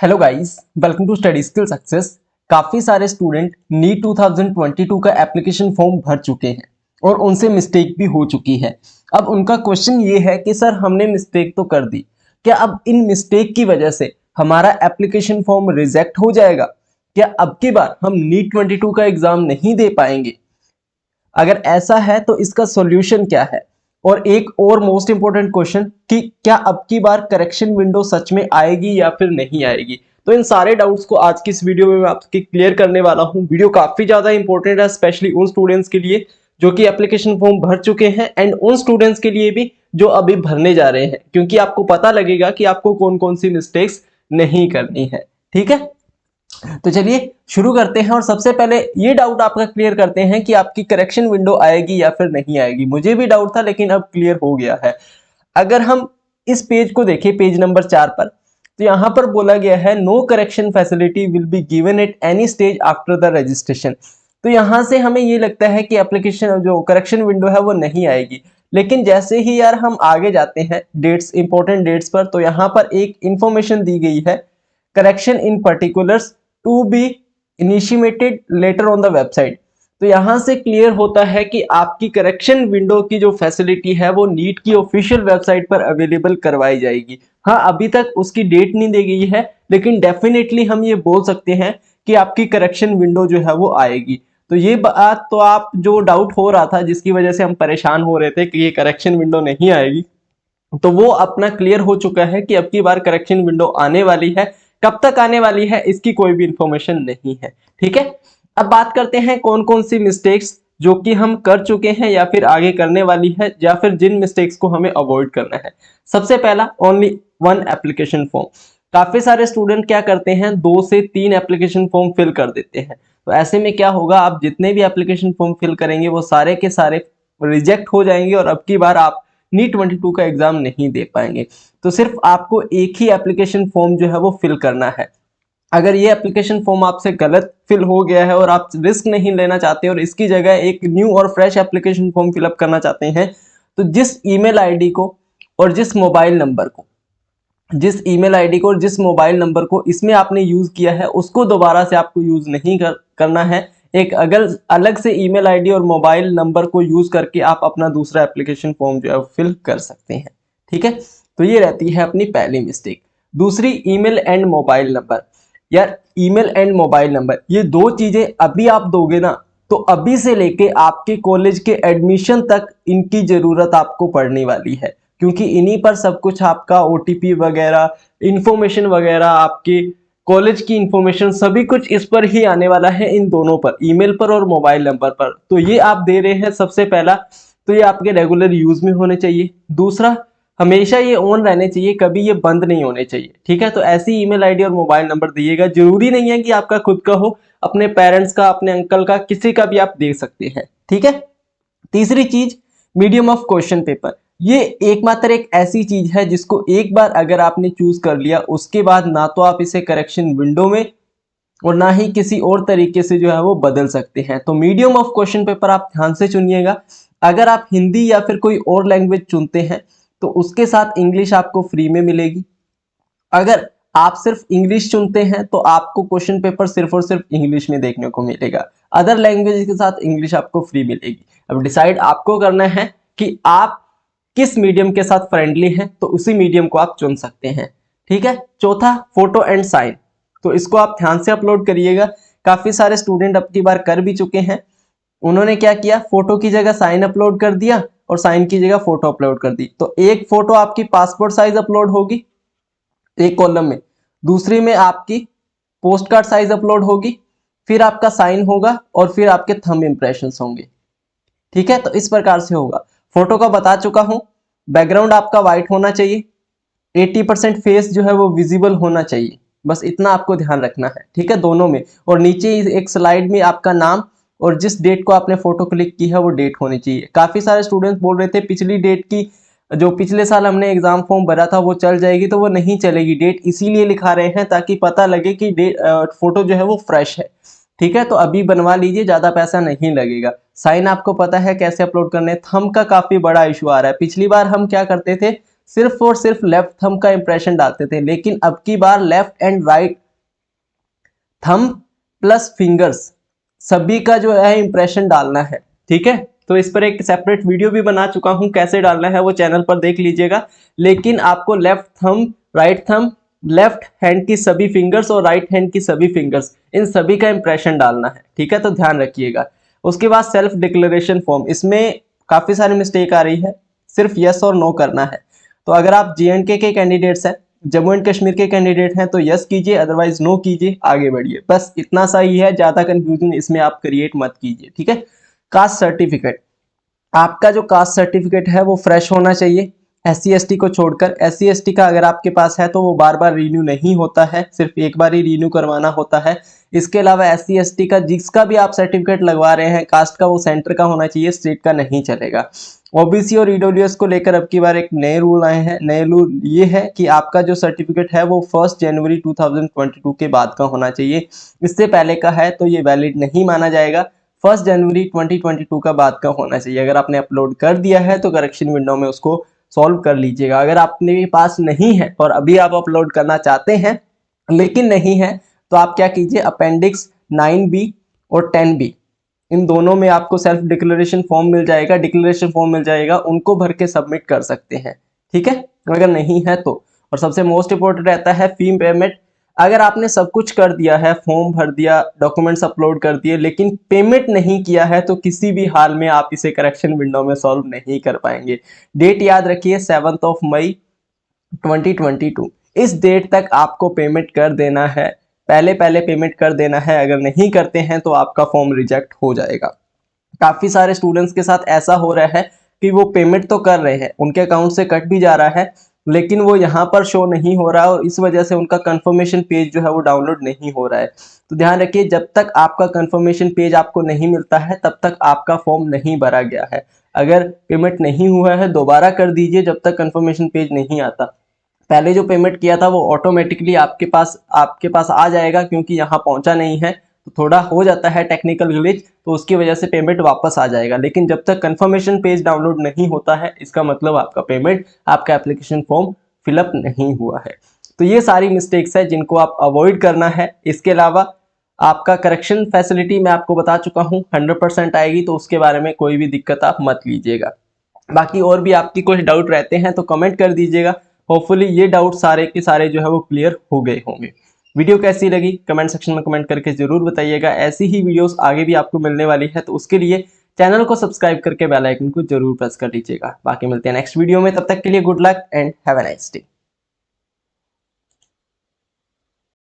Hello guys, welcome to study skill success. काफ़ी सारे student NEET 2022 का एप्लीकेशन फॉर्म भर चुके हैं और उनसे मिस्टेक भी हो चुकी है। अब उनका क्वेश्चन ये है कि सर हमने मिस्टेक तो कर दी, क्या अब इन मिस्टेक की वजह से हमारा एप्लीकेशन फॉर्म रिजेक्ट हो जाएगा? क्या अब की बार हम नीट 22 का एग्ज़ाम नहीं दे पाएंगे? अगर ऐसा है तो इसका सॉल्यूशन क्या है? और एक और मोस्ट इंपॉर्टेंट क्वेश्चन कि क्या अब की बार करेक्शन विंडो सच में आएगी या फिर नहीं आएगी? तो इन सारे डाउट्स को आज की इस वीडियो में मैं आपके क्लियर करने वाला हूं। वीडियो काफी ज्यादा इंपॉर्टेंट है, स्पेशली उन स्टूडेंट्स के लिए जो कि एप्लीकेशन फॉर्म भर चुके हैं एंड उन स्टूडेंट्स के लिए भी जो अभी भरने जा रहे हैं, क्योंकि आपको पता लगेगा कि आपको कौन कौन सी मिस्टेक्स नहीं करनी है। ठीक है, तो चलिए शुरू करते हैं और सबसे पहले ये डाउट आपका क्लियर करते हैं कि आपकी करेक्शन विंडो आएगी या फिर नहीं आएगी। मुझे भी डाउट था लेकिन अब क्लियर हो गया है। अगर हम इस पेज को देखें, पेज नंबर 4 पर, तो यहां पर बोला गया है no correction facility will be given at any stage after the registration. तो यहां से हमें ये लगता है कि एप्लीकेशन जो करेक्शन विंडो है वो नहीं आएगी। लेकिन जैसे ही यार हम आगे जाते हैं डेट्स, इंपॉर्टेंट डेट्स पर, तो यहाँ पर एक इंफॉर्मेशन दी गई है, correction in particulars to be initiated later on the website. तो यहां से क्लियर होता है कि आपकी करेक्शन विंडो की जो फैसिलिटी है वो नीट की ऑफिशियल वेबसाइट पर अवेलेबल करवाई जाएगी। हाँ, अभी तक उसकी डेट नहीं दी गई है, लेकिन डेफिनेटली हम ये बोल सकते हैं कि आपकी करेक्शन विंडो जो है वो आएगी। तो ये बात तो आप जो डाउट हो रहा था, जिसकी वजह से हम परेशान हो रहे थे कि ये करेक्शन विंडो नहीं आएगी, तो वो अपना क्लियर हो चुका है कि अब की बार करेक्शन विंडो आने वाली है। कब तक आने वाली है इसकी कोई भी इंफॉर्मेशन नहीं है। ठीक है, अब बात करते हैं कौन कौन सी मिस्टेक्स जो कि हम कर चुके हैं या फिर आगे करने वाली है, या फिर जिन मिस्टेक्स को हमें अवॉइड करना है। सबसे पहला, ओनली वन एप्लीकेशन फॉर्म। काफी सारे स्टूडेंट क्या करते हैं, 2 से 3 एप्लीकेशन फॉर्म फिल कर देते हैं। तो ऐसे में क्या होगा, आप जितने भी एप्लीकेशन फॉर्म फिल करेंगे वो सारे के सारे रिजेक्ट हो जाएंगे और अब की बार आप नीट 22 का एग्जाम नहीं दे पाएंगे। तो सिर्फ आपको एक ही एप्लीकेशन फॉर्म जो है वो फिल करना है। अगर ये एप्लीकेशन फॉर्म आपसे गलत फिल हो गया है और आप रिस्क नहीं लेना चाहते और इसकी जगह एक न्यू और फ्रेश एप्लीकेशन फॉर्म फिलअप करना चाहते हैं, तो जिस ईमेल आईडी को और जिस मोबाइल नंबर को और जिस मोबाइल नंबर को इसमें आपने यूज किया है उसको दोबारा से आपको यूज नहीं करना है। एक अगर अलग से ईमेल आईडी और मोबाइल नंबर को यूज करके आप अपना दूसरा एप्लीकेशन फॉर्म जो है फिल कर सकते हैं। ठीक है, तो ये रहती है अपनी पहली मिस्टेक। दूसरी, ईमेल एंड मोबाइल नंबर। यार, ईमेल एंड मोबाइल नंबर ये दो चीजें अभी आप दोगे ना, तो अभी से लेके आपके कॉलेज के एडमिशन तक इनकी जरूरत आपको पड़ने वाली है, क्योंकि इन्हीं पर सब कुछ आपका ओटीपी वगैरह, इंफॉर्मेशन वगैरह, आपके कॉलेज की इंफॉर्मेशन, सभी कुछ इस पर ही आने वाला है, इन दोनों पर, ईमेल पर और मोबाइल नंबर पर। तो ये आप दे रहे हैं सबसे पहला, तो ये आपके रेगुलर यूज में होने चाहिए। दूसरा, हमेशा ये ऑन रहने चाहिए, कभी ये बंद नहीं होने चाहिए। ठीक है, तो ऐसी ईमेल आईडी और मोबाइल नंबर दीजिएगा। जरूरी नहीं है कि आपका खुद का हो, अपने पेरेंट्स का, अपने अंकल का, किसी का भी आप दे सकते हैं। ठीक है, तीसरी चीज, मीडियम ऑफ क्वेश्चन पेपर। ये एकमात्र एक ऐसी चीज है जिसको एक बार अगर आपने चूज कर लिया, उसके बाद ना तो आप इसे करेक्शन विंडो में और ना ही किसी और तरीके से जो है वो बदल सकते हैं। तो मीडियम ऑफ क्वेश्चन पेपर आप ध्यान से चुनिएगा। अगर आप हिंदी या फिर कोई और लैंग्वेज चुनते हैं तो उसके साथ इंग्लिश आपको फ्री में मिलेगी। अगर आप सिर्फ इंग्लिश चुनते हैं तो आपको क्वेश्चन पेपर सिर्फ और सिर्फ इंग्लिश में देखने को मिलेगा। अदर लैंग्वेज के साथ इंग्लिश आपको फ्री मिलेगी। अब डिसाइड आपको करना है कि आप किस मीडियम के साथ फ्रेंडली हैं, तो उसी मीडियम को आप चुन सकते हैं। ठीक है, चौथा, फोटो एंड साइन। तो इसको आप ध्यान से अपलोड करिएगा। काफी सारे स्टूडेंट अब की बार कर भी चुके हैं। उन्होंने क्या किया, फोटो की जगह साइन अपलोड कर दिया और साइन की जगह फोटो अपलोड कर दी। तो एक फोटो आपकी पासपोर्ट साइज अपलोड होगी एक कॉलम में, दूसरी में आपकी पोस्ट कार्ड साइज अपलोड होगी, फिर आपका साइन होगा और फिर आपके थंब इंप्रेशंस होंगे। ठीक है, तो इस प्रकार से होगा। फोटो का बता चुका हूं, बैकग्राउंड आपका व्हाइट होना चाहिए, 80% फेस जो है वो विजिबल होना चाहिए, बस इतना आपको ध्यान रखना है। ठीक है, दोनों में। और नीचे एक स्लाइड में आपका नाम और जिस डेट को आपने फोटो क्लिक की है वो डेट होनी चाहिए। काफी सारे स्टूडेंट्स बोल रहे थे पिछली डेट की, जो पिछले साल हमने एग्जाम फॉर्म भरा था वो चल जाएगी, तो वो नहीं चलेगी। डेट इसीलिए लिखा रहे हैं ताकि पता लगे कि फोटो जो है वो फ्रेश है। ठीक है, तो अभी बनवा लीजिए, ज्यादा पैसा नहीं लगेगा। साइन आपको पता है कैसे अपलोड करने। थंब का काफी बड़ा इशू आ रहा है। पिछली बार हम क्या करते थे, सिर्फ और सिर्फ लेफ्ट थंब का इंप्रेशन डालते थे, लेकिन अब की बार left and right thumb plus fingers सभी का जो है इंप्रेशन डालना है। ठीक है, तो इस पर एक सेपरेट वीडियो भी बना चुका हूं, कैसे डालना है वो चैनल पर देख लीजिएगा। लेकिन आपको left thumb, right thumb, left hand की सभी फिंगर्स और राइट हैंड की सभी फिंगर्स, इन सभी का इंप्रेशन डालना है। ठीक है, तो ध्यान रखिएगा। उसके बाद सेल्फ डिक्लेरेशन फॉर्म, इसमें काफी सारी मिस्टेक आ रही है, सिर्फ यस और नो करना है। तो अगर आप JNK के कैंडिडेट्स हैं, जम्मू एंड कश्मीर के कैंडिडेट हैं, तो यस कीजिए, अदरवाइज नो कीजिए, आगे बढ़िए। बस इतना सा ही है, ज्यादा कंफ्यूजन इसमें आप क्रिएट मत कीजिए। ठीक है, कास्ट सर्टिफिकेट, आपका जो कास्ट सर्टिफिकेट है वो फ्रेश होना चाहिए। SC ST को छोड़कर, SC ST का अगर आपके पास है तो वो बार बार रीन्यू नहीं होता है, सिर्फ एक बार ही रीन्यू करवाना होता है। इसके अलावा SC ST का जिसका भी आप सर्टिफिकेट लगवा रहे हैं कास्ट का, वो सेंटर का होना चाहिए, स्टेट का नहीं चलेगा। OBC और EWS को लेकर अब की बार एक नए रूल आए हैं। नए रूल ये है कि आपका जो सर्टिफिकेट है वो 1 जनवरी 2022 के बाद का होना चाहिए। इससे पहले का है तो ये वैलिड नहीं माना जाएगा। 1 जनवरी 2022 का बाद का होना चाहिए। अगर आपने अपलोड कर दिया है तो करेक्शन विंडो में उसको सॉल्व कर लीजिएगा। अगर आपने पास नहीं है और अभी आप अपलोड करना चाहते हैं लेकिन नहीं है, तो आप क्या कीजिए, अपेंडिक्स 9B और 10B, इन दोनों में आपको सेल्फ डिक्लेरेशन फॉर्म मिल जाएगा, डिक्लेरेशन फॉर्म मिल जाएगा, उनको भर के सबमिट कर सकते हैं। ठीक है, अगर नहीं है तो। और सबसे मोस्ट इंपॉर्टेंट रहता है फी पेमेंट। अगर आपने सब कुछ कर दिया है, फॉर्म भर दिया, डॉक्यूमेंट्स अपलोड कर दिए, लेकिन पेमेंट नहीं किया है, तो किसी भी हाल में आप इसे करेक्शन विंडो में सॉल्व नहीं कर पाएंगे। डेट याद रखिए, 7 मई 2022। इस डेट तक आपको पेमेंट कर देना है, पहले पेमेंट कर देना है। अगर नहीं करते हैं तो आपका फॉर्म रिजेक्ट हो जाएगा। काफी सारे स्टूडेंट्स के साथ ऐसा हो रहा है कि वो पेमेंट तो कर रहे हैं, उनके अकाउंट से कट भी जा रहा है, लेकिन वो यहाँ पर शो नहीं हो रहा है और इस वजह से उनका कंफर्मेशन पेज जो है वो डाउनलोड नहीं हो रहा है। तो ध्यान रखिए, जब तक आपका कंफर्मेशन पेज आपको नहीं मिलता है तब तक आपका फॉर्म नहीं भरा गया है। अगर पेमेंट नहीं हुआ है दोबारा कर दीजिए जब तक कंफर्मेशन पेज नहीं आता। पहले जो पेमेंट किया था वो ऑटोमेटिकली आपके पास आ जाएगा, क्योंकि यहाँ पहुंचा नहीं है तो थोड़ा हो जाता है टेक्निकल ग्लिच, तो उसकी वजह से पेमेंट वापस आ जाएगा। लेकिन जब तक कंफर्मेशन पेज डाउनलोड नहीं होता है, इसका मतलब आपका पेमेंट, आपका एप्लीकेशन फॉर्म फिलअप नहीं हुआ है। तो ये सारी मिस्टेक्स है जिनको आप अवॉइड करना है। इसके अलावा आपका करेक्शन फैसिलिटी मैं आपको बता चुका हूँ 100% आएगी, तो उसके बारे में कोई भी दिक्कत आप मत लीजिएगा। बाकी और भी आपकी कुछ डाउट रहते हैं तो कमेंट कर दीजिएगा। होपफुली ये डाउट सारे के सारे जो है वो क्लियर हो गए होंगे। वीडियो कैसी लगी कमेंट सेक्शन में कमेंट करके जरूर बताइएगा। ऐसी ही वीडियोस आगे भी आपको मिलने वाली है, तो उसके लिए चैनल को सब्सक्राइब करके बेल आइकन को जरूर प्रेस कर लीजिएगा। बाकी मिलते हैं नेक्स्ट वीडियो में, तब तक के लिए good luck and have a nice day.